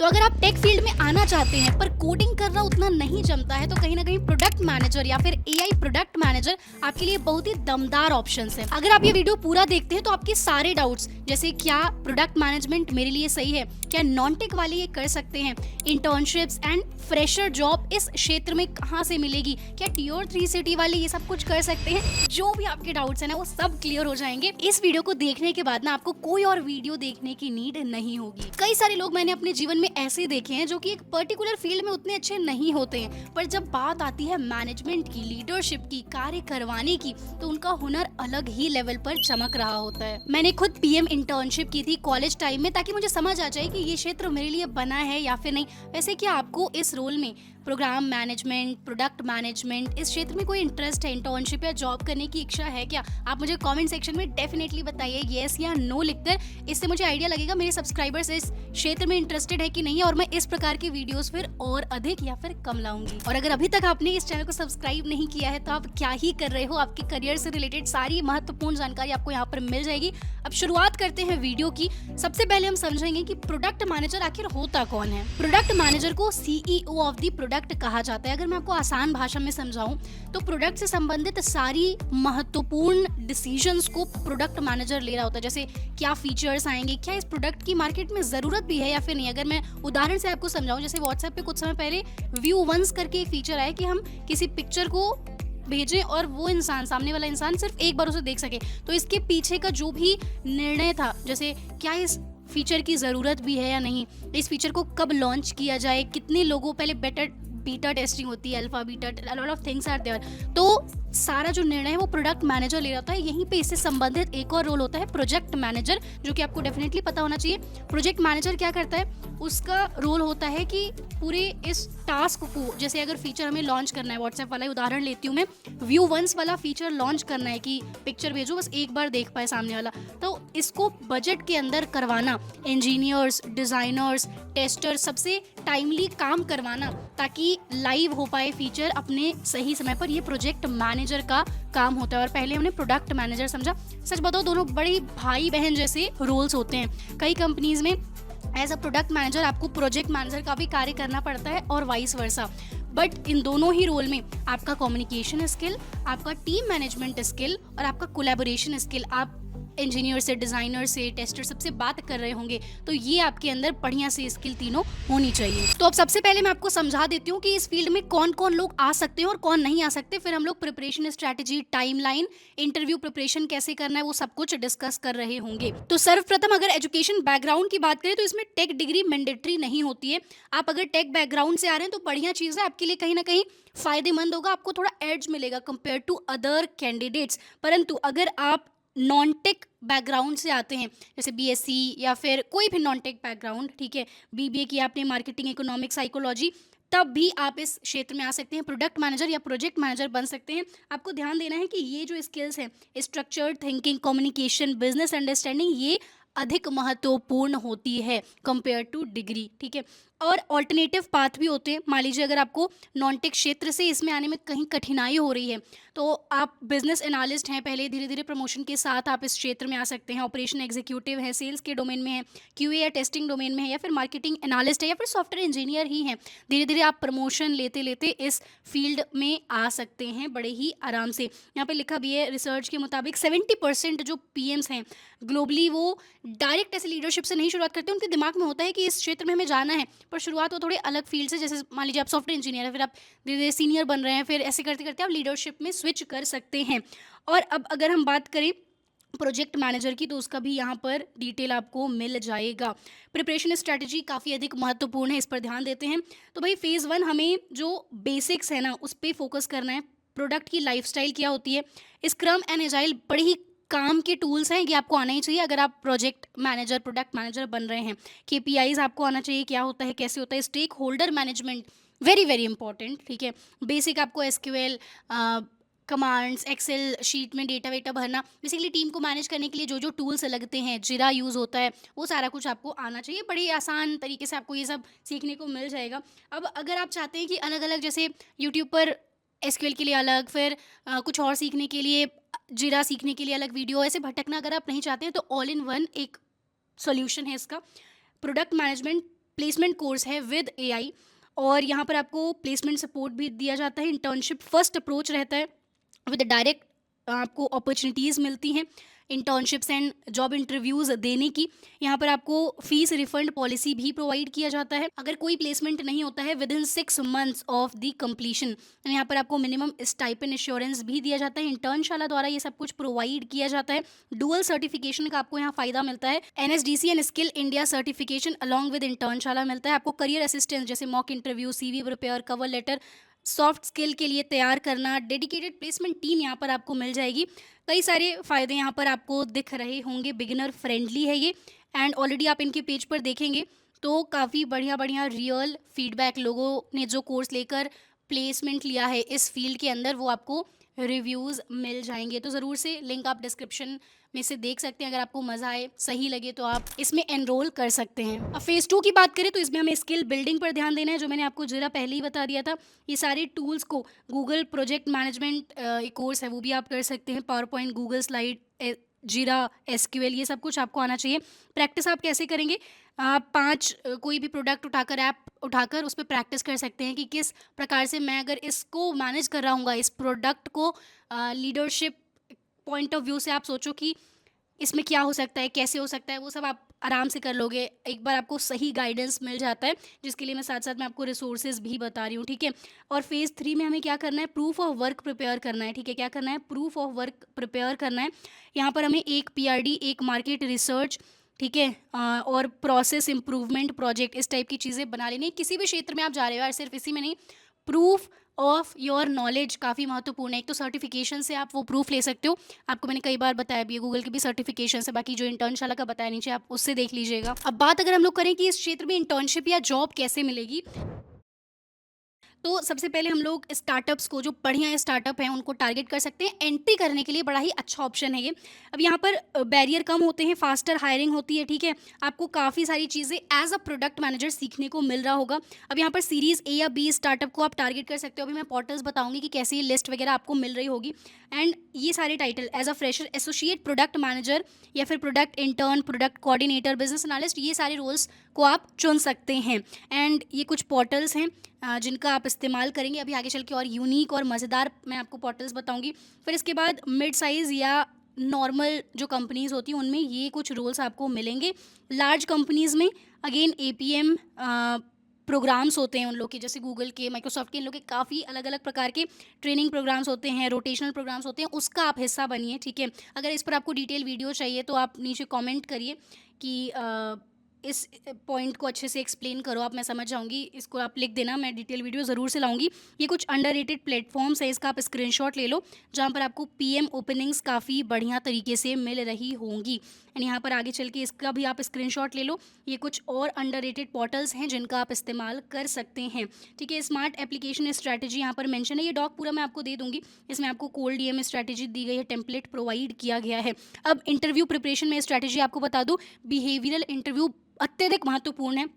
तो अगर आप टेक फील्ड में आना चाहते हैं पर कोडिंग करना उतना नहीं जमता है तो कहीं ना कहीं प्रोडक्ट मैनेजर या फिर एआई प्रोडक्ट मैनेजर आपके लिए बहुत ही दमदार ऑप्शन है। अगर आप ये वीडियो पूरा देखते हैं तो आपके सारे डाउट्स, जैसे क्या प्रोडक्ट मैनेजमेंट मेरे लिए सही है, क्या नॉन टेक वाले ये कर सकते हैं, इंटर्नशिप्स एंड फ्रेशर जॉब इस क्षेत्र में कहाँ से मिलेगी, क्या टियर 3 सिटी वाले ये सब कुछ कर सकते हैं, जो भी आपके डाउट्स है ना वो सब क्लियर हो जाएंगे। इस वीडियो को देखने के बाद ना आपको कोई और वीडियो देखने की नीड नहीं होगी। कई सारे लोग मैंने अपने जीवन में ऐसे देखे हैं जो कि एक पर्टिकुलर फील्ड में उतने अच्छे नहीं होते हैं, पर जब बात आती है मैनेजमेंट की, लीडरशिप की, कार्य करवाने की, तो उनका हुनर अलग ही लेवल पर चमक रहा होता है। मैंने खुद पीएम इंटर्नशिप की थी कॉलेज टाइम में, ताकि मुझे समझ आ जाए कि ये क्षेत्र मेरे लिए बना है या फिर नहीं। वैसे क्या आपको इस रोल में प्रोग्राम मैनेजमेंट, प्रोडक्ट मैनेजमेंट, इस क्षेत्र में कोई इंटरेस्ट है, इंटर्नशिप या जॉब करने की इच्छा है क्या? आप मुझे कमेंट सेक्शन में डेफिनेटली बताइए येस या नो लिखकर। इससे मुझे आइडिया लगेगा मेरे सब्सक्राइबर्स इस क्षेत्र में इंटरेस्टेड है कि नहीं, और मैं इस प्रकार की वीडियोस फिर और अधिक या फिर कम लाऊंगी। और अगर अभी तक आपने इस चैनल को सब्सक्राइब नहीं किया है तो आप क्या ही कर रहे हो। आपके करियर से रिलेटेड सारी महत्वपूर्ण जानकारी आपको यहाँ पर मिल जाएगी। अब शुरुआत करते हैं वीडियो की। सबसे पहले हम समझेंगे कि प्रोडक्ट मैनेजर आखिर होता कौन है। प्रोडक्ट मैनेजर को सीईओ ऑफ द प्रोडक्ट कहा जाता है। अगर मैं आपको आसान भाषा में समझाऊं तो प्रोडक्ट से संबंधित सारी महत्वपूर्ण डिसीजंस को प्रोडक्ट मैनेजर ले रहा होता है। जैसे क्या फीचर्स आएंगे, क्या इस प्रोडक्ट की मार्केट में जरूरत भी है या फिर नहीं। अगर मैं उदाहरण से आपको समझाऊं, जैसे व्हाट्सएप पे कुछ समय पहले व्यू वंस करके एक फीचर आया कि हम किसी पिक्चर को भेजें और वो इंसान, सामने वाला इंसान सिर्फ एक बार उसे देख सके। तो इसके पीछे का जो भी निर्णय था, जैसे क्या इस फीचर की ज़रूरत भी है या नहीं, इस फीचर को कब लॉन्च किया जाए, कितने लोगों, पहले बीटा टेस्टिंग होती है, alpha beta, lot of things are there. तो सारा जो निर्णय है वो प्रोडक्ट मैनेजर ले रहा होता है। यहीं पे इससे संबंधित एक और रोल होता है प्रोजेक्ट मैनेजर, जो कि आपको डेफिनेटली पता होना चाहिए। प्रोजेक्ट मैनेजर क्या करता है, उसका रोल होता है कि पूरे इस टास्क को, जैसे अगर फीचर हमें लॉन्च करना है, व्हाट्सएप वाला उदाहरण लेती हूँ मैं, व्यू वंस वाला फीचर लॉन्च करना है कि पिक्चर भेजो बस एक बार देख पाए सामने वाला, तो इसको बजट के अंदर करवाना, इंजीनियर्स, डिजाइनर्स, टेस्टर सबसे टाइमली काम करवाना ताकि लाइव हो पाए फीचर अपने सही समय पर, ये प्रोजेक्ट मैनेजर का काम होता है। और पहले हमने प्रोडक्ट मैनेजर समझा। सच बताओ दोनों बड़े भाई बहन जैसे रोल्स होते हैं। कई कंपनीज में एज अ प्रोडक्ट मैनेजर आपको प्रोजेक्ट मैनेजर का भी कार्य करना पड़ता है और वाइस वर्सा। बट इन दोनों ही रोल में आपका कम्युनिकेशन स्किल, आपका टीम मैनेजमेंट स्किल और आपका कोलैबोरेशन स्किल, आप इंजीनियर से, डिजाइनर से, टेस्टर सबसे बात कर रहे होंगे, तो ये आपके अंदर बढ़िया से स्किल तीनों होनी चाहिए। तो अब सबसे पहले मैं आपको समझा देती हूँ कि इस फील्ड में कौन कौन लोग आ सकते हैं और कौन नहीं आ सकते। फिर हम लोग preparation strategy, timeline, interview preparation कैसे करना है वो सब कुछ डिस्कस कर रहे होंगे। तो सर्वप्रथम अगर एजुकेशन बैकग्राउंड की बात करें तो इसमें टेक डिग्री मैंडेटरी नहीं होती है। आप अगर टेक बैकग्राउंड से आ रहे हैं तो बढ़िया चीज़ है, आपके लिए कहीं ना कहीं फायदेमंद होगा, आपको थोड़ा एज मिलेगा कंपेयर टू अदर कैंडिडेट्स। परंतु अगर आप नॉन टेक बैकग्राउंड से आते हैं, जैसे बीएससी या फिर कोई भी नॉन टेक बैकग्राउंड, ठीक है, बीबीए किया आपने, मार्केटिंग, इकोनॉमिक्स, साइकोलॉजी, तब भी आप इस क्षेत्र में आ सकते हैं, प्रोडक्ट मैनेजर या प्रोजेक्ट मैनेजर बन सकते हैं। आपको ध्यान देना है कि ये जो स्किल्स हैं, structured thinking, communication, business understanding, ये अधिक महत्वपूर्ण होती है कंपेयर टू डिग्री, ठीक है। और ऑल्टरनेटिव पाथ भी होते हैं। मान लीजिए अगर आपको नॉन टेक क्षेत्र से इसमें आने में कहीं कठिनाई हो रही है तो आप बिजनेस एनालिस्ट हैं, पहले धीरे धीरे प्रमोशन के साथ आप इस क्षेत्र में आ सकते हैं, ऑपरेशन एग्जीक्यूटिव है, सेल्स के डोमेन में है, क्यूए या टेस्टिंग डोमेन में है, या फिर मार्केटिंग एनालिस्ट है, या फिर सॉफ्टवेयर इंजीनियर ही हैं। धीरे धीरे आप प्रमोशन लेते लेते इस फील्ड में आ सकते हैं बड़े ही आराम से। यहाँ पे लिखा भी है रिसर्च के मुताबिक 70% जो पीएम्स हैं ग्लोबली वो डायरेक्ट ऐसे लीडरशिप से नहीं शुरुआत करते। उनके दिमाग में होता है कि इस क्षेत्र में हमें जाना है, पर शुरुआत वो थोड़े अलग फील्ड से, जैसे मान लीजिए आप सॉफ्टवेयर इंजीनियर है, फिर आप धीरे धीरे सीनियर बन रहे हैं, फिर ऐसे करते करते आप लीडरशिप में स्विच कर सकते हैं। और अब अगर हम बात करें प्रोजेक्ट मैनेजर की, तो उसका भी यहाँ पर डिटेल आपको मिल जाएगा। प्रिपरेशन स्ट्रैटेजी काफ़ी अधिक महत्वपूर्ण है, इस पर ध्यान देते हैं। तो भाई फेज़ 1 हमें जो बेसिक्स है ना उस पर फोकस करना है। प्रोडक्ट की लाइफस्टाइल क्या होती है, स्क्रम एंड एजाइल बड़े ही काम के टूल्स हैं, ये आपको आना ही चाहिए अगर आप प्रोजेक्ट मैनेजर, प्रोडक्ट मैनेजर बन रहे हैं। केपीआईज आपको आना चाहिए, क्या होता है, कैसे होता है, stakeholder management, very very important, ठीक है। बेसिक आपको एसक्यूएल, कमांड्स, एक्सेल शीट में डेटा वेटा भरना, बेसिकली टीम को मैनेज करने के लिए जो जो टूल्स लगते हैं, जिरा यूज़ होता है, वो सारा कुछ आपको आना चाहिए। बड़ी आसान तरीके से आपको ये सब सीखने को मिल जाएगा। अब अगर आप चाहते हैं कि अलग अलग, जैसे यूट्यूब पर एसक्यूएल के लिए अलग, फिर कुछ और सीखने के लिए, जिरा सीखने के लिए अलग वीडियो, ऐसे भटकना अगर आप नहीं चाहते हैं तो ऑल इन वन एक सॉल्यूशन है इसका। प्रोडक्ट मैनेजमेंट प्लेसमेंट कोर्स है विद एआई, और यहाँ पर आपको प्लेसमेंट सपोर्ट भी दिया जाता है। इंटर्नशिप फर्स्ट अप्रोच रहता है, विद डायरेक्ट आपको अपॉर्चुनिटीज़ मिलती हैं इंटर्नशिप्स एंड जॉब इंटरव्यूज़ देने की। यहाँ पर आपको फीस रिफंड पॉलिसी भी प्रोवाइड किया जाता है अगर कोई प्लेसमेंट नहीं होता है with in 6 months of the completion. यहाँ पर आपको मिनिमम स्टाइपेंड इंश्योरेंस भी दिया जाता है। इंटर्नशाला द्वारा ये सब कुछ प्रोवाइड किया जाता है। डुअल सर्टिफिकेशन का आपको यहाँ फ़ायदा मिलता है। NSDC and skill India certification along with Internshala मिलता है। आपको करियर असिस्टेंस जैसे mock interview, CV prepare, cover letter, soft skill के लिए तैयार करना, डेडिकेटेड प्लेसमेंट टीम यहाँ पर आपको मिल जाएगी। कई सारे फ़ायदे यहाँ पर आपको दिख रहे होंगे। बिगिनर फ्रेंडली है ये, एंड ऑलरेडी आप इनके पेज पर देखेंगे तो काफ़ी बढ़िया बढ़िया रियल फीडबैक लोगों ने जो कोर्स लेकर प्लेसमेंट लिया है इस फील्ड के अंदर, वो आपको रिव्यूज़ मिल जाएंगे। तो ज़रूर से लिंक आप डिस्क्रिप्शन में से देख सकते हैं। अगर आपको मज़ा आए, सही लगे तो आप इसमें एनरोल कर सकते हैं। अब फेज़ 2 की बात करें तो इसमें हमें स्किल बिल्डिंग पर ध्यान देना है, जो मैंने आपको ज़रा पहले ही बता दिया था। ये सारे टूल्स को गूगल प्रोजेक्ट मैनेजमेंट एक कोर्स है, वो भी आप कर सकते हैं। पावर पॉइंट, गूगल स्लाइड, जीरा, SQL, ये सब कुछ आपको आना चाहिए। प्रैक्टिस आप कैसे करेंगे? आप 5 कोई भी प्रोडक्ट उठाकर, ऐप उठाकर उस पर प्रैक्टिस कर सकते हैं कि किस प्रकार से मैं अगर इसको मैनेज कर रहा हूँ, इस प्रोडक्ट को लीडरशिप पॉइंट ऑफ व्यू से आप सोचो कि इसमें क्या हो सकता है, कैसे हो सकता है, वो सब आप आराम से कर लोगे। एक बार आपको सही गाइडेंस मिल जाता है, जिसके लिए मैं साथ साथ में आपको रिसोर्सेज भी बता रही हूँ, ठीक है। और फेज़ 3 में हमें क्या करना है? प्रूफ ऑफ वर्क प्रिपेयर करना है, ठीक है। क्या करना है? प्रूफ ऑफ वर्क प्रिपेयर करना है। यहाँ पर हमें एक PRD, एक मार्केट रिसर्च, ठीक है, और प्रोसेस इम्प्रूवमेंट प्रोजेक्ट, इस टाइप की चीज़ें बना लेनी है। किसी भी क्षेत्र में आप जा रहे हो यार, सिर्फ इसी में नहीं, प्रूफ ऑफ योर नॉलेज काफ़ी महत्वपूर्ण है। एक तो सर्टिफिकेशन से आप वो प्रूफ ले सकते हो, आपको मैंने कई बार बताया भी है, गूगल के भी सर्टिफिकेशन से, बाकी जो इंटर्नशाला का बताया नीचे आप उससे देख लीजिएगा। अब बात अगर हम लोग करें कि इस क्षेत्र में इंटर्नशिप या जॉब कैसे मिलेगी, तो सबसे पहले हम लोग स्टार्टअप्स को, जो बढ़िया स्टार्टअप हैं, उनको टारगेट कर सकते हैं। एंट्री करने के लिए बड़ा ही अच्छा ऑप्शन है ये। अब यहाँ पर बैरियर कम होते हैं, फास्टर हायरिंग होती है, ठीक है। आपको काफ़ी सारी चीज़ें एज अ प्रोडक्ट मैनेजर सीखने को मिल रहा होगा। अब यहाँ पर सीरीज़ A या B स्टार्टअप को आप टारगेट कर सकते हो। अभी मैं पोर्टल्स बताऊंगी कि कैसे ये लिस्ट वगैरह आपको मिल रही होगी। एंड ये सारे title as a fresher, associate product manager, या फिर product intern, product coordinator, business analyst, ये सारे रोल्स को आप चुन सकते हैं। एंड ये कुछ पोर्टल्स हैं जिनका आप इस्तेमाल करेंगे। अभी आगे चल के और यूनिक और मज़ेदार मैं आपको पोर्टल्स बताऊंगी। फिर इसके बाद मिड साइज़ या नॉर्मल जो कंपनीज़ होती हैं, उनमें ये कुछ रोल्स आपको मिलेंगे। लार्ज कंपनीज़ में अगेन APM प्रोग्राम्स होते हैं उन लोग के, जैसे गूगल के, माइक्रोसॉफ्ट के, इन लोग के काफ़ी अलग अलग प्रकार के ट्रेनिंग प्रोग्राम्स होते हैं, रोटेशनल प्रोग्राम्स होते हैं, उसका आप हिस्सा बनिए, ठीक है। अगर इस पर आपको डिटेल वीडियो चाहिए तो आप नीचे कमेंट करिए कि इस पॉइंट को अच्छे से एक्सप्लेन करो आप, मैं समझ जाऊंगी। इसको आप लिख देना, मैं डिटेल वीडियो ज़रूर से लाऊंगी। ये कुछ अंडररेटेड प्लेटफॉर्म्स है, इसका आप स्क्रीनशॉट ले लो, जहाँ पर आपको PM ओपनिंग्स काफ़ी बढ़िया तरीके से मिल रही होंगी। एंड यहाँ पर आगे चल के इसका भी आप स्क्रीनशॉट ले लो। ये कुछ और अंडररेटेड पोर्टल्स हैं जिनका आप इस्तेमाल कर सकते हैं, ठीक है। स्मार्ट एप्लीकेशन स्ट्रैटेजी यहाँ पर मेंशन है, ये डॉक पूरा मैं आपको दे दूंगी। इसमें आपको कोल्ड DM स्ट्रैटेजी दी गई है, टेम्पलेट प्रोवाइड किया गया है। अब इंटरव्यू प्रिपरेशन में स्ट्रैटेजी आपको बता दूँ, बिहेवियरल इंटरव्यू अत्यधिक महत्वपूर्ण है।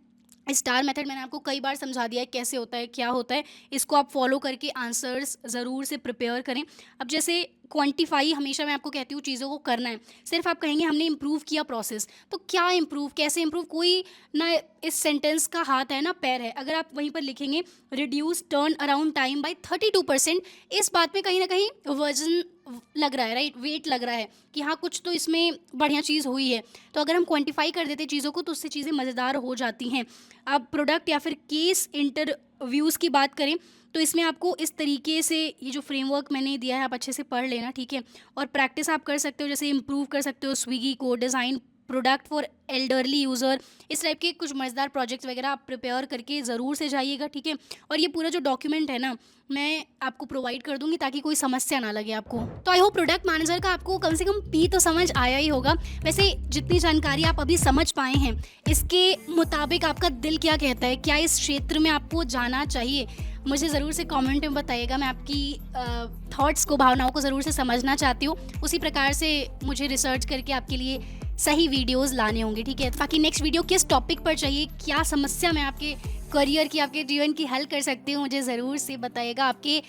स्टार मेथड मैंने आपको कई बार समझा दिया है कैसे होता है, क्या होता है। इसको आप फॉलो करके आंसर्स ज़रूर से प्रिपेयर करें। अब जैसे क्वांटिफाई, हमेशा मैं आपको कहती हूँ चीज़ों को करना है। सिर्फ आप कहेंगे हमने इम्प्रूव किया प्रोसेस, तो क्या इम्प्रूव, कैसे इम्प्रूव, कोई ना इस सेंटेंस का हाथ है ना पैर है। अगर आप वहीं पर लिखेंगे reduce turnaround time by 32%, इस बात में कहीं ना कहीं वजन लग रहा है, राइट, वेट लग रहा है कि हाँ कुछ तो इसमें बढ़िया चीज़ हुई है। तो अगर हम क्वांटिफाई कर देते चीज़ों को तो उससे चीज़ें मज़ेदार हो जाती हैं। आप प्रोडक्ट या फिर केस इंटरव्यूज़ की बात करें तो इसमें आपको इस तरीके से ये जो फ्रेमवर्क मैंने दिया है आप अच्छे से पढ़ लेना, ठीक है। और प्रैक्टिस आप कर सकते हो, जैसे इम्प्रूव कर सकते हो स्विगी को, design product for elderly user, इस टाइप के कुछ मज़ेदार प्रोजेक्ट्स वगैरह आप प्रिपेयर करके ज़रूर से जाइएगा, ठीक है। और ये पूरा जो डॉक्यूमेंट है ना, मैं आपको प्रोवाइड कर दूंगी ताकि कोई समस्या ना लगे आपको। तो आई होप प्रोडक्ट मैनेजर का आपको कम से कम P तो समझ आया ही होगा। वैसे जितनी जानकारी आप अभी समझ पाए हैं, इसके मुताबिक आपका दिल क्या कहता है? क्या इस क्षेत्र में आपको जाना चाहिए? मुझे ज़रूर से कमेंट में बताइएगा। मैं आपकी थॉट्स को, भावनाओं को ज़रूर से समझना चाहती हूँ। उसी प्रकार से मुझे रिसर्च करके आपके लिए सही वीडियोस लाने होंगे, ठीक है। बाकी नेक्स्ट वीडियो किस टॉपिक पर चाहिए, क्या समस्या मैं आपके करियर की, आपके जीवन की हल कर सकती हूँ, मुझे ज़रूर से बताइएगा। आपके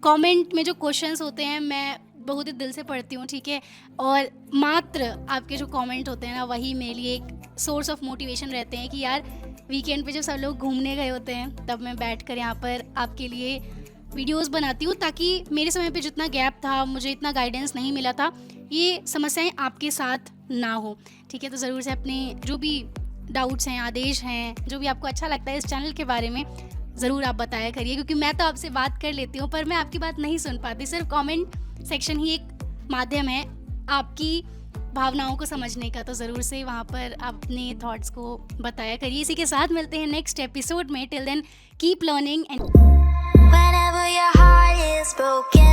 कमेंट में जो क्वेश्चंस होते हैं मैं बहुत ही दिल से पढ़ती हूँ, ठीक है। और मात्र आपके जो कमेंट होते हैं ना, वही मेरे लिए एक सोर्स ऑफ मोटिवेशन रहते हैं कि यार वीकेंड पे जब सब लोग घूमने गए होते हैं तब मैं बैठकर यहाँ पर आपके लिए वीडियोस बनाती हूँ, ताकि मेरे समय पे जितना गैप था, मुझे इतना गाइडेंस नहीं मिला था, ये समस्याएं आपके साथ ना हो। ठीक है, तो ज़रूर से अपने जो भी डाउट्स हैं, आदेश हैं, जो भी आपको अच्छा लगता है इस चैनल के बारे में, ज़रूर आप बताया करिए, क्योंकि मैं तो आपसे बात कर लेती हूँ पर मैं आपकी बात नहीं सुन पाती। सिर्फ कमेंट सेक्शन ही एक माध्यम है आपकी भावनाओं को समझने का, तो ज़रूर से वहाँ पर अपने थॉट्स को बताया करिए। इसी के साथ मिलते हैं नेक्स्ट एपिसोड में। Till then keep learning and Whenever your heart is broken